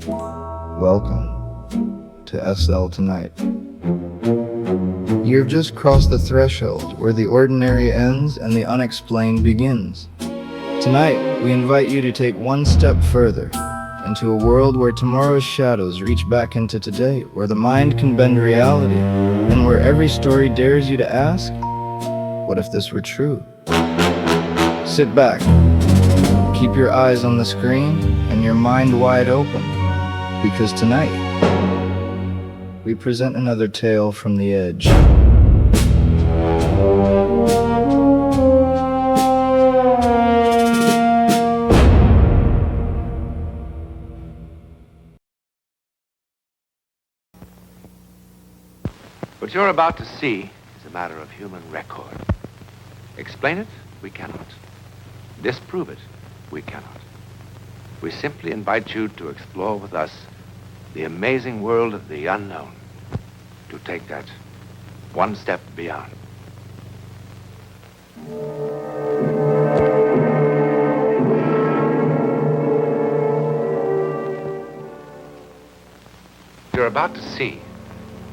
Welcome to SL Tonight. You've just crossed the threshold where the ordinary ends and the unexplained begins. Tonight, we invite you to take one step further into a world where tomorrow's shadows reach back into today, where the mind can bend reality, and where every story dares you to ask, what if this were true? Sit back, keep your eyes on the screen and your mind wide open, because tonight, we present another tale from the edge. What you're about to see is a matter of human record. Explain it? We cannot. Disprove it? We cannot. We simply invite you to explore with us the amazing world of the unknown, to take that one step beyond. What you're about to see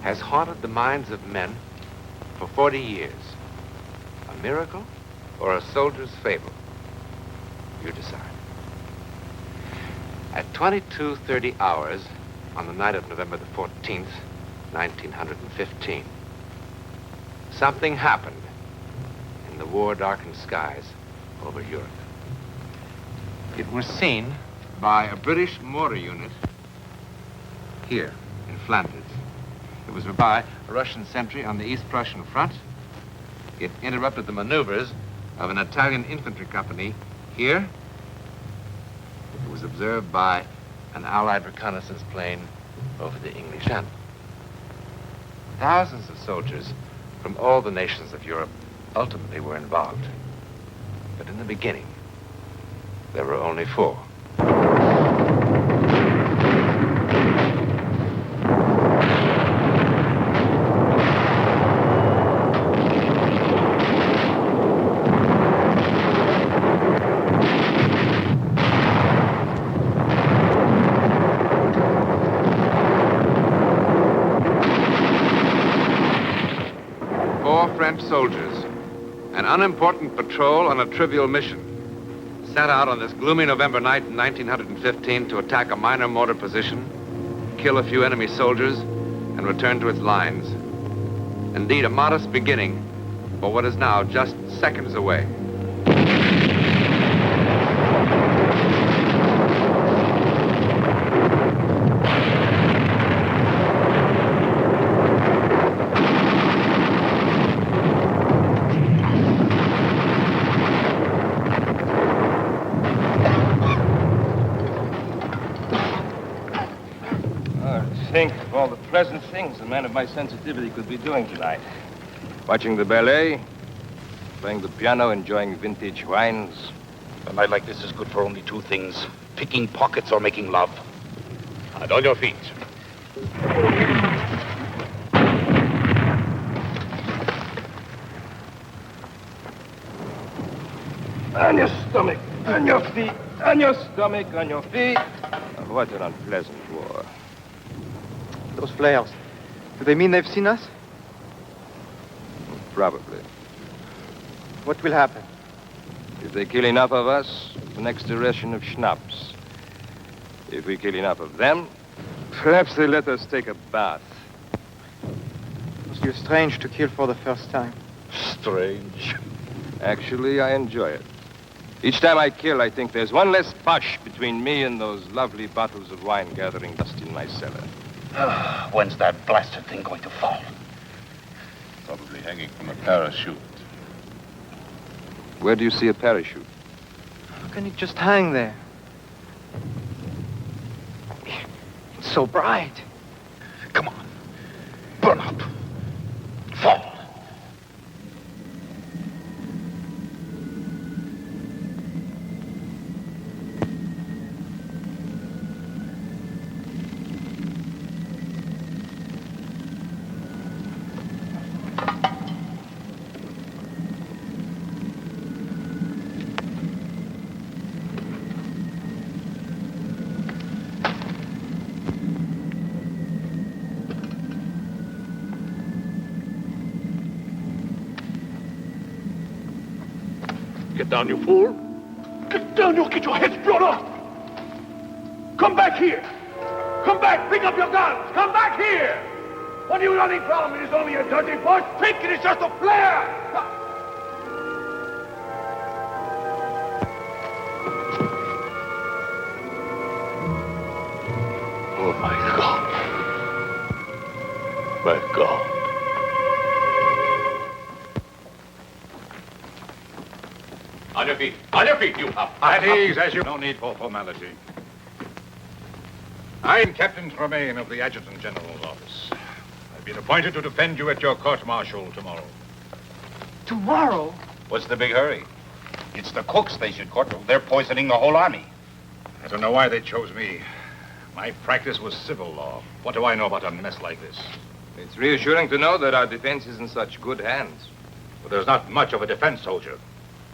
has haunted the minds of men for 40 years. A miracle or a soldier's fable? You decide. At 22:30 hours on the night of November the 14th, 1915, something happened in the war-darkened skies over Europe. It was seen by a British mortar unit here in Flanders. It was by a Russian sentry on the East Prussian front. It interrupted the maneuvers of an Italian infantry company here. It was observed by an Allied reconnaissance plane over the English Channel. Thousands of soldiers from all the nations of Europe ultimately were involved. But in the beginning, there were only 4. 4 French soldiers, an unimportant patrol on a trivial mission, set out on this gloomy November night in 1915 to attack a minor mortar position, kill a few enemy soldiers, and return to its lines. Indeed, a modest beginning for what is now just seconds away. Think of all the pleasant things a man of my sensitivity could be doing tonight. Watching the ballet, playing the piano, enjoying vintage wines. A night like this is good for only 2 things, picking pockets or making love. And on your feet. On your stomach, on your feet, on your stomach, on your feet. Oh, what an unpleasant war. Those flares, do they mean they've seen us? Probably. What will happen? If they kill enough of us, the next ration of schnapps. If we kill enough of them, perhaps they let us take a bath. It must feel strange to kill for the first time. Strange. Actually, I enjoy it. Each time I kill, I think there's one less push between me and those lovely bottles of wine gathering dust in my cellar. When's that blasted thing going to fall? Probably hanging from a parachute. Where do you see a parachute? How can it just hang there? It's so bright. Come on. Burn up. Fall. down, you fool. Get down, you'll get your heads blown off. Come back here. Come back, pick up your guns. Come back here. What are you running from? It is only a dirty bush. Think it is just a flare. Oh, my God. My God. On your feet, you up. At ease, as you... No need for formality. I'm Captain Tremaine of the Adjutant General's office. I've been appointed to defend you at your court-martial tomorrow. Tomorrow? What's the big hurry? It's the cooks they should court. They're poisoning the whole army. I don't know why they chose me. My practice was civil law. What do I know about a mess like this? It's reassuring to know that our defense is in such good hands. But there's not much of a defense, soldier.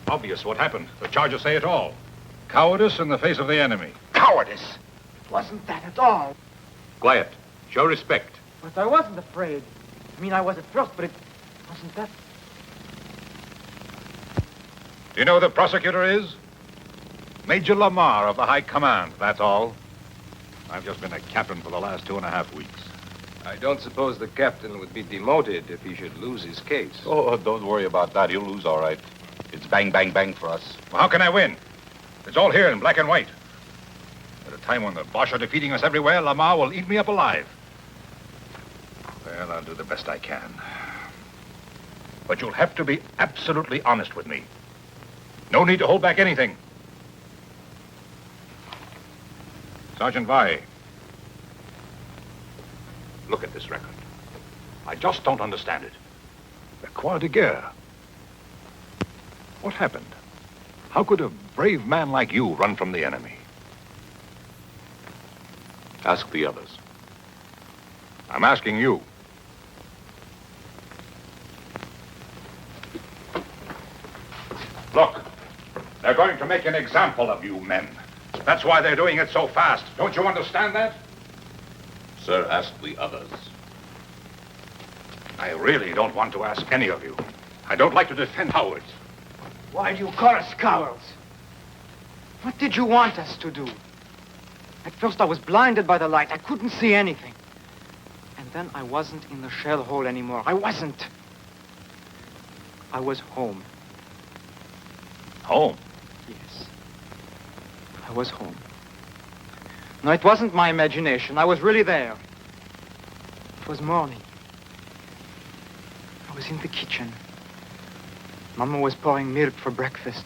Obvious what happened. The charges say it all. Cowardice in the face of the enemy. Cowardice! It wasn't that at all. Quiet. Show respect. But I wasn't afraid. I mean, I was at first, but it wasn't that. Do you know who the prosecutor is? Major Lamar of the High Command, that's all. I've just been a captain for the last 2.5 weeks. I don't suppose the captain would be demoted if he should lose his case. Oh, don't worry about that. You'll lose all right. It's bang, bang, bang for us. Well, how can I win? It's all here in black and white. At a time when the Boche are defeating us everywhere, Lamar will eat me up alive. Well, I'll do the best I can. But you'll have to be absolutely honest with me. No need to hold back anything. Sergeant Vai, look at this record. I just don't understand it. The Croix de Guerre. What happened? How could a brave man like you run from the enemy? Ask the others. I'm asking you. Look, they're going to make an example of you men. That's why they're doing it so fast. Don't you understand that? Sir, ask the others. I really don't want to ask any of you. I don't like to defend cowards. Why do you call us cowards? What did you want us to do? At first I was blinded by the light. I couldn't see anything. And then I wasn't in the shell hole anymore. I wasn't. I was home. Home? Yes. I was home. No, it wasn't my imagination. I was really there. It was morning. I was in the kitchen. Mama was pouring milk for breakfast.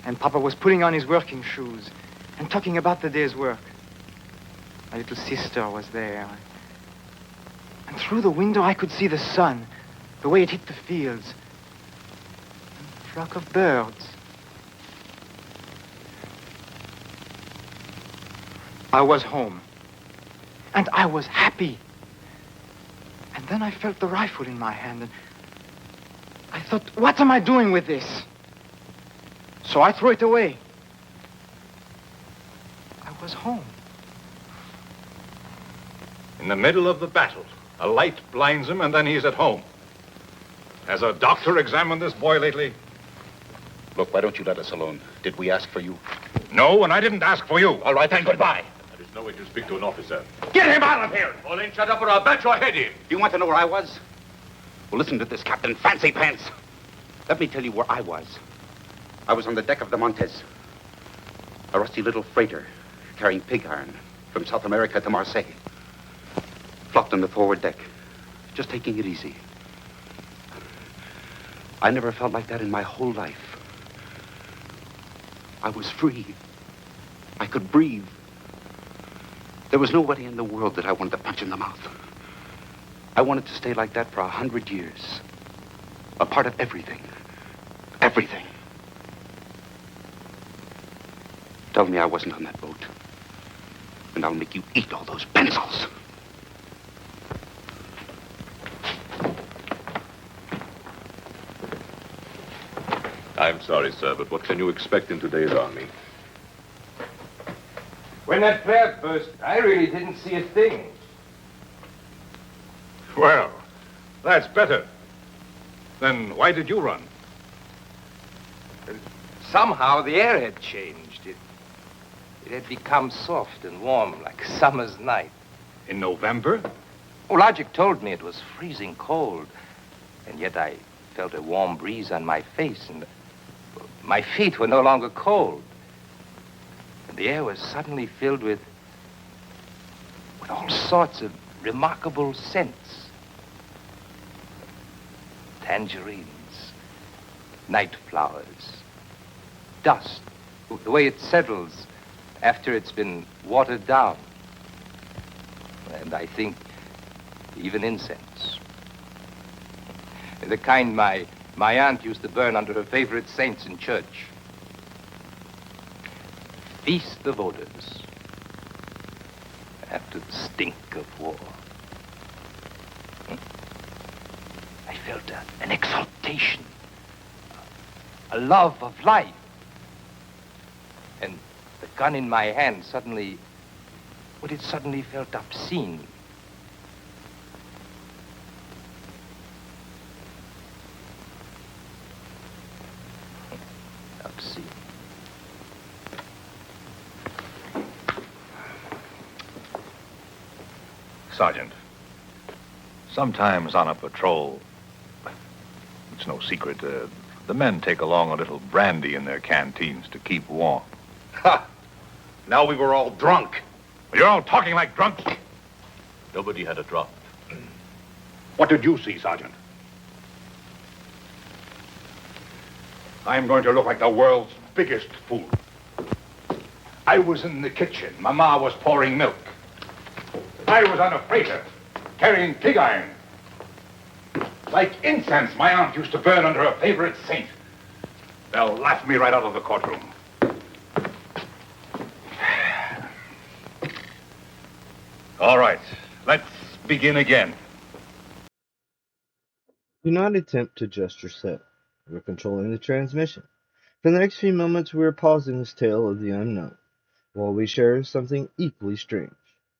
And Papa was putting on his working shoes and talking about the day's work. My little sister was there. And through the window I could see the sun, the way it hit the fields. And a flock of birds. I was home. And I was happy. And then I felt the rifle in my hand and I thought, what am I doing with this? So I threw it away. I was home. In the middle of the battle, a light blinds him and then he's at home. Has a doctor examined this boy lately? Look, why don't you let us alone? Did we ask for you? No, and I didn't ask for you. All right, then, goodbye. There is no way to speak to an officer. Get him out of here! Pauline, shut up or I'll bat your head in. Do you want to know where I was? Well, listen to this, Captain Fancy Pants. Let me tell you where I was. I was on the deck of the Montez. A rusty little freighter carrying pig iron from South America to Marseille. Flopped on the forward deck, just taking it easy. I never felt like that in my whole life. I was free. I could breathe. There was nobody in the world that I wanted to punch in the mouth. I wanted to stay like that for 100 years. A part of everything. Everything. Tell me I wasn't on that boat. And I'll make you eat all those pencils. I'm sorry, sir, but what can you expect in today's army? When that flare burst, I really didn't see a thing. Well, that's better. Then why did you run? Somehow the air had changed. It had become soft and warm like a summer's night. In November? Oh, logic told me it was freezing cold. And yet I felt a warm breeze on my face, and my feet were no longer cold. And the air was suddenly filled with all sorts of remarkable scents. Tangerines, night flowers, dust, the way it settles after it's been watered down. And I think even incense. The kind my aunt used to burn under her favorite saints in church. Feast of odors after the stink of war. I felt an exaltation, a love of life. And the gun in my hand suddenly felt obscene. Obscene. Sergeant, sometimes on a patrol, it's no secret, the men take along a little brandy in their canteens to keep warm. Ha! Now we were all drunk. You're all talking like drunks. Nobody had a drop. What did you see, Sergeant? I'm going to look like the world's biggest fool. I was in the kitchen. Mama was pouring milk. I was on a freighter, carrying pig iron. Like incense my aunt used to burn under her favorite saint. They'll laugh me right out of the courtroom. All right, let's begin again. Do not attempt to adjust your set. We're controlling the transmission. For the next few moments, we are pausing this tale of the unknown, while we share something equally strange,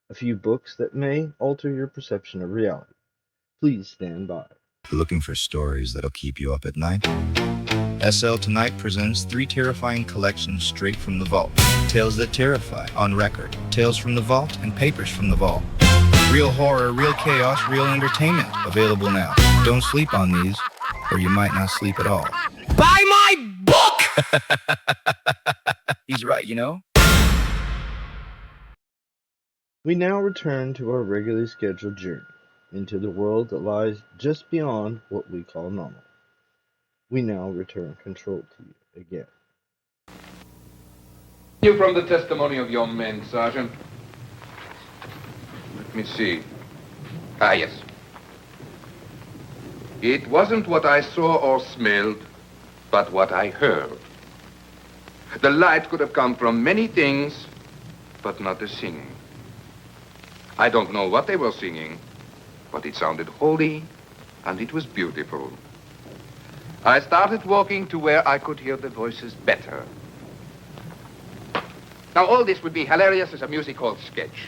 a few books that may alter your perception of reality. Please stand by. Looking for stories that'll keep you up at night? SL Tonight presents 3 terrifying collections straight from the vault. Tales that terrify, on record. Tales from the vault and papers from the vault. Real horror, real chaos, real entertainment. Available now. Don't sleep on these, or you might not sleep at all. Buy my book! He's right, you know. We now return to our regularly scheduled journey into the world that lies just beyond what we call normal. We now return control to you again. You from the testimony of your men, Sergeant. Let me see. Ah, yes. It wasn't what I saw or smelled, but what I heard. The light could have come from many things, but not the singing. I don't know what they were singing, but it sounded holy, and it was beautiful. I started walking to where I could hear the voices better. Now, all this would be hilarious as a music hall sketch.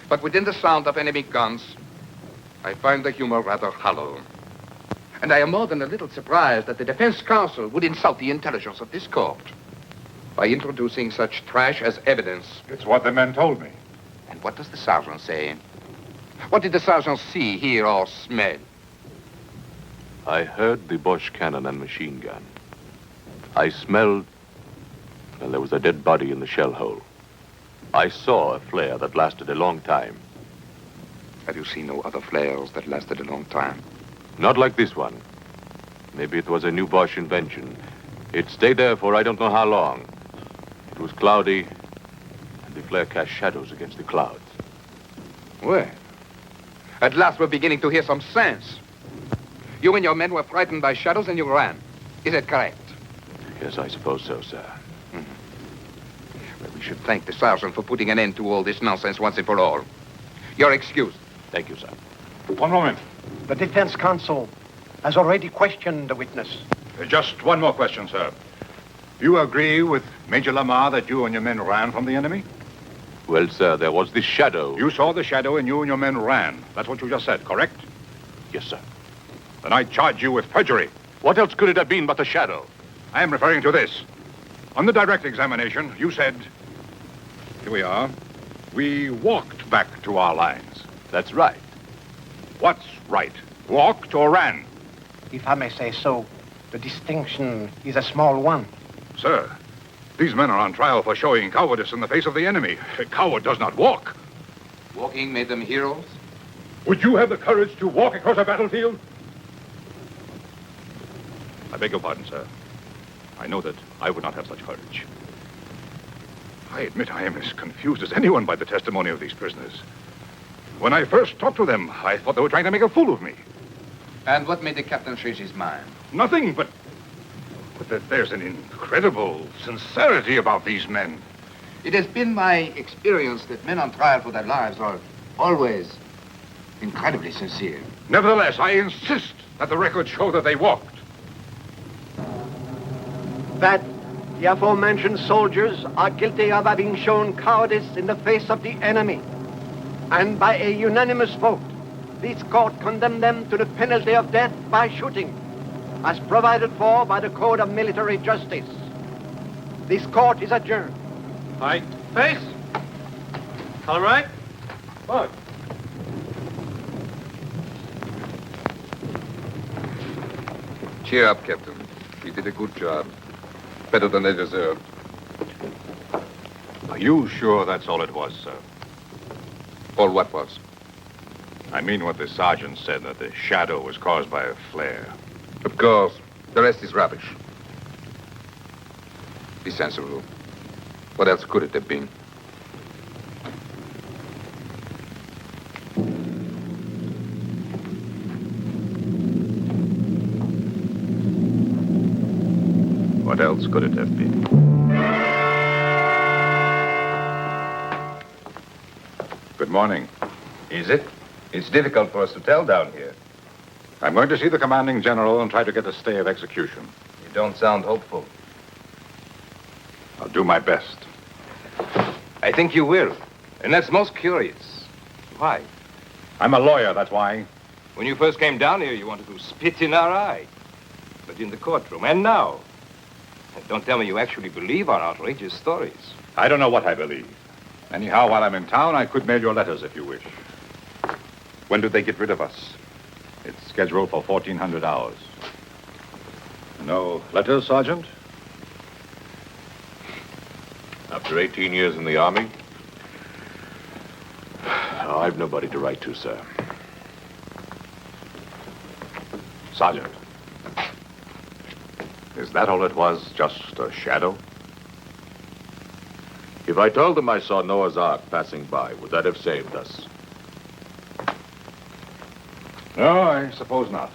But within the sound of enemy guns, I find the humor rather hollow. And I am more than a little surprised that the defense counsel would insult the intelligence of this court by introducing such trash as evidence. It's what the men told me. And what does the sergeant say? What did the sergeant see, hear, or smell? I heard the Bosch cannon and machine gun. I smelled, well, there was a dead body in the shell hole. I saw a flare that lasted a long time. Have you seen no other flares that lasted a long time? Not like this one. Maybe it was a new Bosch invention. It stayed there for I don't know how long. It was cloudy, and the flare cast shadows against the clouds. Well, at last we're beginning to hear some sense. You and your men were frightened by shadows and you ran. Is it correct? Yes, I suppose so, sir. Well, we should thank the sergeant for putting an end to all this nonsense once and for all. You're excused. Thank you, sir. One moment. The defense counsel has already questioned the witness. Just one more question, sir. You agree with Major Lamar that you and your men ran from the enemy? Well, sir, there was this shadow. You saw the shadow and you and your men ran. That's what you just said, correct? Yes, sir. Then I charge you with perjury. What else could it have been but the shadow? I am referring to this. On the direct examination, you said, here we are, we walked back to our lines. That's right. What's right? Walked or ran? If I may say so, the distinction is a small one. Sir, these men are on trial for showing cowardice in the face of the enemy. A coward does not walk. Walking made them heroes? Would you have the courage to walk across a battlefield? I beg your pardon, sir. I know that I would not have such courage. I admit I am as confused as anyone by the testimony of these prisoners. When I first talked to them, I thought they were trying to make a fool of me. And what made the captain change his mind? Nothing, but that there's an incredible sincerity about these men. It has been my experience that men on trial for their lives are always incredibly sincere. Nevertheless, I insist that the records show that they walked. That the aforementioned soldiers are guilty of having shown cowardice in the face of the enemy. And by a unanimous vote, this court condemned them to the penalty of death by shooting, as provided for by the Code of Military Justice. This court is adjourned. Aye. Face. All right. Look. Cheer up, Captain. You did a good job. Better than they deserved. Are you sure that's all it was, sir? All what was? I mean what the sergeant said, that the shadow was caused by a flare. Of course. The rest is rubbish. Be sensible. What else could it have been? What else could it have been? Good morning. Is it? It's difficult for us to tell down here. I'm going to see the commanding general and try to get a stay of execution. You don't sound hopeful. I'll do my best. I think you will. And that's most curious. Why? I'm a lawyer, that's why. When you first came down here, you wanted to spit in our eye. But in the courtroom, and now. And don't tell me you actually believe our outrageous stories. I don't know what I believe. Anyhow, while I'm in town, I could mail your letters if you wish. When do they get rid of us? It's scheduled for 1,400 hours. No letters, Sergeant? After 18 years in the Army, I've nobody to write to, sir. Sergeant. Is that all it was? Just a shadow? If I told them I saw Noah's Ark passing by, would that have saved us? No, I suppose not.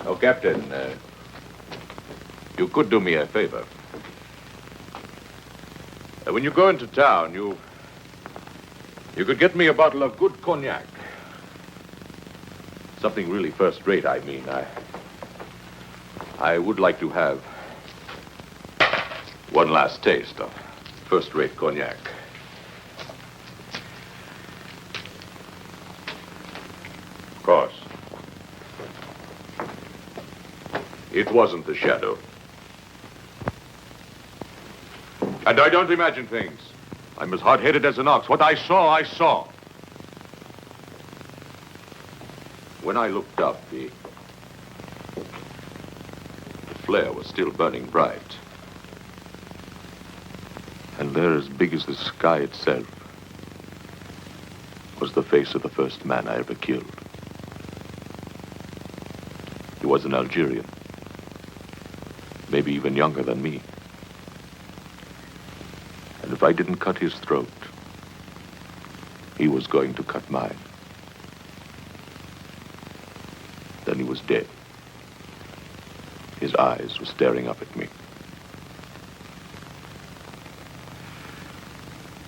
Oh, Captain, you could do me a favor. When you go into town, you could get me a bottle of good cognac. Something really first-rate, I mean. I would like to have one last taste of first-rate cognac. Of course. It wasn't the shadow. And I don't imagine things. I'm as hard-headed as an ox. What I saw, I saw. When I looked up, the flare was still burning bright. And there, as big as the sky itself, was the face of the first man I ever killed. He was an Algerian, maybe even younger than me. And if I didn't cut his throat, he was going to cut mine. Then he was dead. His eyes were staring up at me.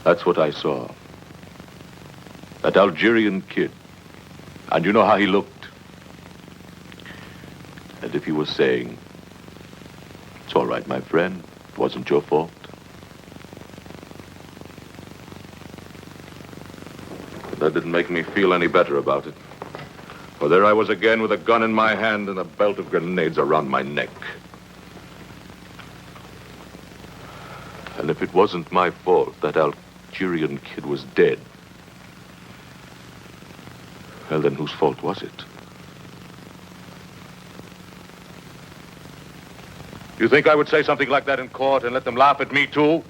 That's what I saw. That Algerian kid. And you know how he looked? As if he was saying, "It's all right, my friend. It wasn't your fault." But that didn't make me feel any better about it. For there I was again with a gun in my hand and a belt of grenades around my neck. If it wasn't my fault that Algerian kid was dead, well, then whose fault was it? You think I would say something like that in court and let them laugh at me, too?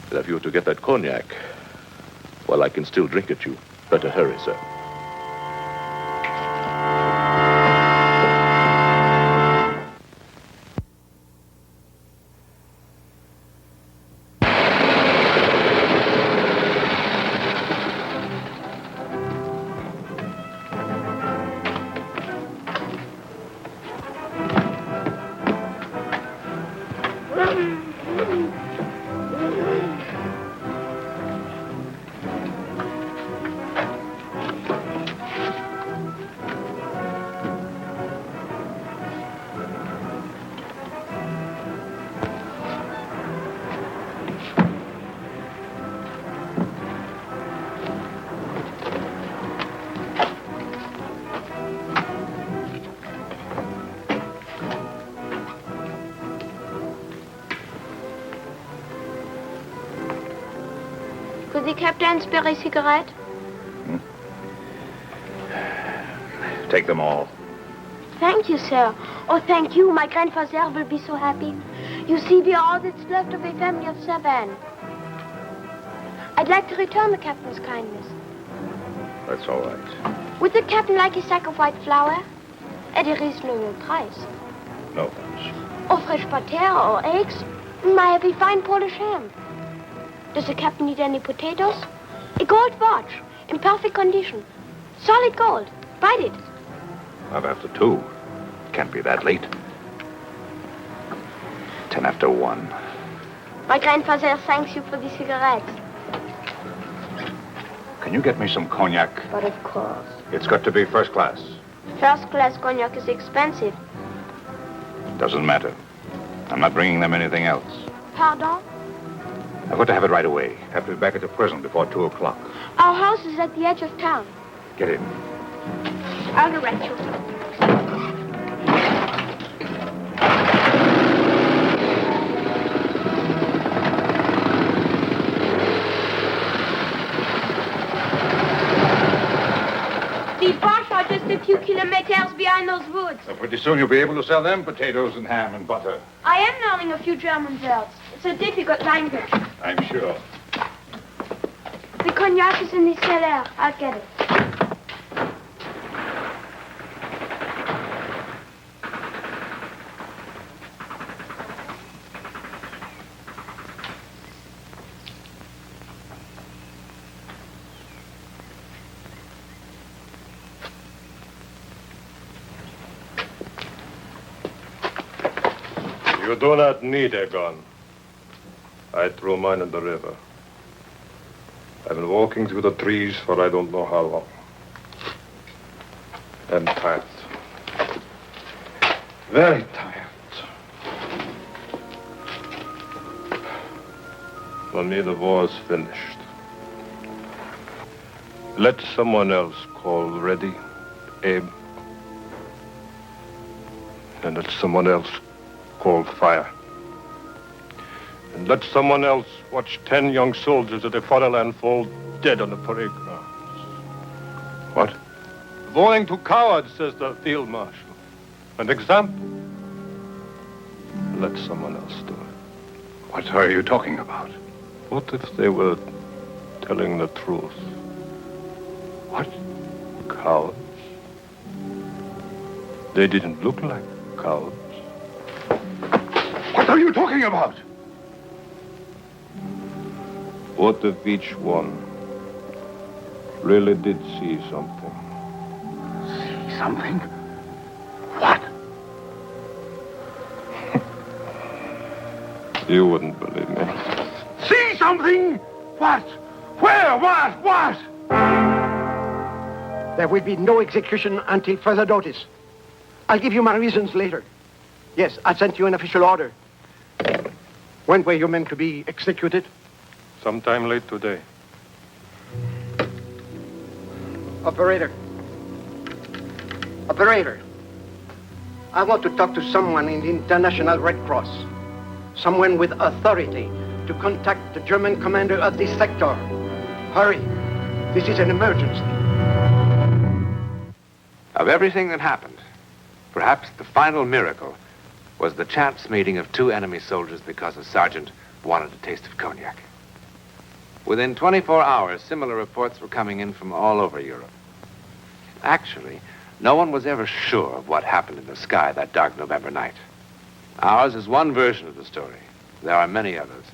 But if you were to get that cognac, well, I can still drink it, you. Better hurry, sir. Could the captain spare a cigarette? Take them all. Thank you, sir. Oh, thank you. My grandfather will be so happy. You see, we are all that's left of a family of 7. I'd like to return the captain's kindness. That's all right. Would the captain like a sack of white flour? At a reasonable price. No, thanks. Or fresh butter or eggs? I have a fine Polish ham. Does the captain need any potatoes? A gold watch, in perfect condition. Solid gold. Bite it. I'm after 2. Can't be that late. 10 after 1. My grandfather thanks you for the cigarettes. Can you get me some cognac? But of course. It's got to be first class. First class cognac is expensive. Doesn't matter. I'm not bringing them anything else. Pardon? I've got to have it right away. Have to be back at the prison before 2 o'clock. Our house is at the edge of town. Get in. I'll direct you. The Bosch are just a few kilometers behind those woods. So pretty soon you'll be able to sell them potatoes and ham and butter. I am learning a few German words. It's a difficult language. I'm sure. The cognac is in the cellar. I'll get it. You do not need a gun. I threw mine in the river. I've been walking through the trees for I don't know how long. I'm tired. Very tired. For me, the war's finished. Let someone else call Reddy, Abe, and let someone else call fire. And let someone else watch 10 young soldiers of the fatherland fall dead on the parade grounds. What? Warning to cowards, says the field marshal. An example. Let someone else do it. What are you talking about? What if they were telling the truth? What? Cowards. They didn't look like cowards. What are you talking about? What if each one really did see something? See something? What? You wouldn't believe me. See something? What? Where? What? There will be no execution until further notice. I'll give you my reasons later. Yes, I sent you an official order. When were you meant to be executed? Sometime late today. Operator. Operator. I want to talk to someone in the International Red Cross. Someone with authority to contact the German commander of this sector. Hurry. This is an emergency. Of everything that happened, perhaps the final miracle was the chance meeting of two enemy soldiers because a sergeant wanted a taste of cognac. Within 24 hours, similar reports were coming in from all over Europe. Actually, no one was ever sure of what happened in the sky that dark November night. Ours is one version of the story. There are many others.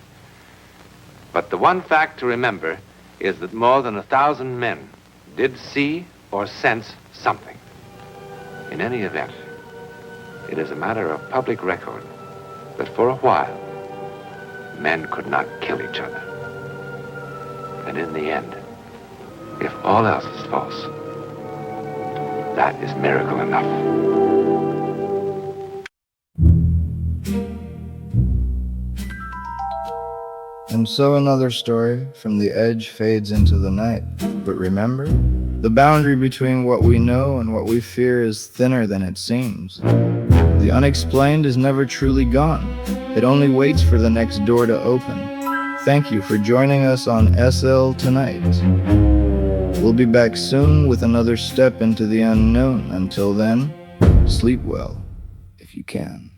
But the one fact to remember is that more than 1,000 men did see or sense something. In any event, it is a matter of public record that for a while, men could not kill each other. And in the end, if all else is false, that is miracle enough. And so another story from the edge fades into the night. But remember, the boundary between what we know and what we fear is thinner than it seems. The unexplained is never truly gone. It only waits for the next door to open. Thank you for joining us on SL Tonight. We'll be back soon with another step into the unknown. Until then, sleep well, if you can.